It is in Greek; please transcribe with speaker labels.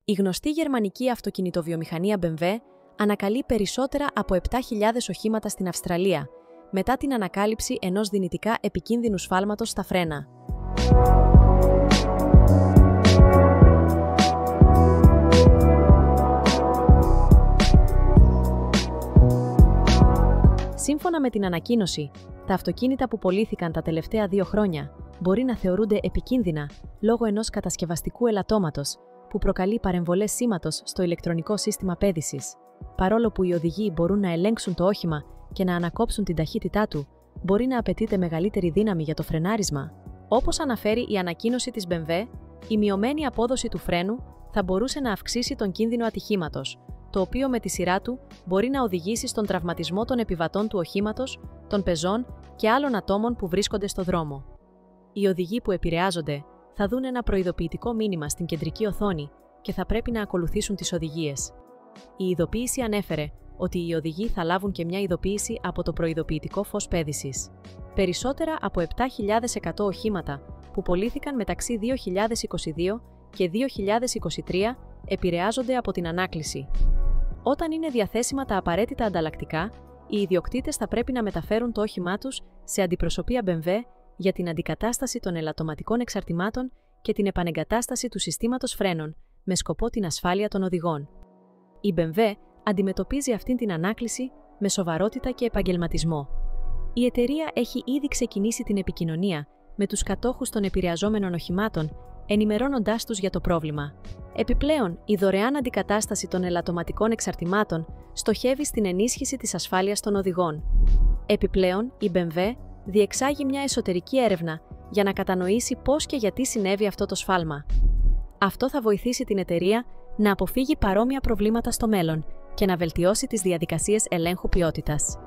Speaker 1: Η γνωστή γερμανική αυτοκινητοβιομηχανία BMW ανακαλεί περισσότερα από 7.000 οχήματα στην Αυστραλία, μετά την ανακάλυψη ενός δυνητικά επικίνδυνου σφάλματος στα φρένα. Σύμφωνα με την ανακοίνωση, τα αυτοκίνητα που πωλήθηκαν τα τελευταία 2 χρόνια μπορεί να θεωρούνται επικίνδυνα λόγω ενός κατασκευαστικού ελαττώματος που προκαλεί παρεμβολές σήματος στο ηλεκτρονικό σύστημα πέδησης. Παρόλο που οι οδηγοί μπορούν να ελέγξουν το όχημα και να ανακόψουν την ταχύτητά του, μπορεί να απαιτείται μεγαλύτερη δύναμη για το φρενάρισμα. Όπως αναφέρει η ανακοίνωση της BMW, η μειωμένη απόδοση του φρένου θα μπορούσε να αυξήσει τον κίνδυνο ατυχήματος, το οποίο με τη σειρά του μπορεί να οδηγήσει στον τραυματισμό των επιβατών του οχήματος, των πεζών και άλλων ατόμων που βρίσκονται στο δρόμο. Οι οδηγοί που επηρεάζονται θα δουν ένα προειδοποιητικό μήνυμα στην κεντρική οθόνη και θα πρέπει να ακολουθήσουν τις οδηγίες. Η ειδοποίηση ανέφερε ότι οι οδηγοί θα λάβουν και μια ειδοποίηση από το προειδοποιητικό φως πέδησης. Περισσότερα από 7.100 οχήματα που πωλήθηκαν μεταξύ 2022 και 2023 επηρεάζονται από την ανάκληση. Όταν είναι διαθέσιμα τα απαραίτητα ανταλλακτικά, οι ιδιοκτήτες θα πρέπει να μεταφέρουν το όχημά τους σε αντιπροσωπεία BMW για την αντικατάσταση των ελαττωματικών εξαρτημάτων και την επανεγκατάσταση του συστήματος φρένων, με σκοπό την ασφάλεια των οδηγών. Η BMW αντιμετωπίζει αυτήν την ανάκληση με σοβαρότητα και επαγγελματισμό. Η εταιρεία έχει ήδη ξεκινήσει την επικοινωνία με τους κατόχους των επηρεαζόμενων οχημάτων, ενημερώνοντάς τους για το πρόβλημα. Επιπλέον, η δωρεάν αντικατάσταση των ελαττωματικών εξαρτημάτων στοχεύει στην ενίσχυση της ασφάλειας των οδηγών. Επιπλέον, η BMW διεξάγει μια εσωτερική έρευνα για να κατανοήσει πώς και γιατί συνέβη αυτό το σφάλμα. Αυτό θα βοηθήσει την εταιρεία να αποφύγει παρόμοια προβλήματα στο μέλλον και να βελτιώσει τις διαδικασίες ελέγχου ποιότητας.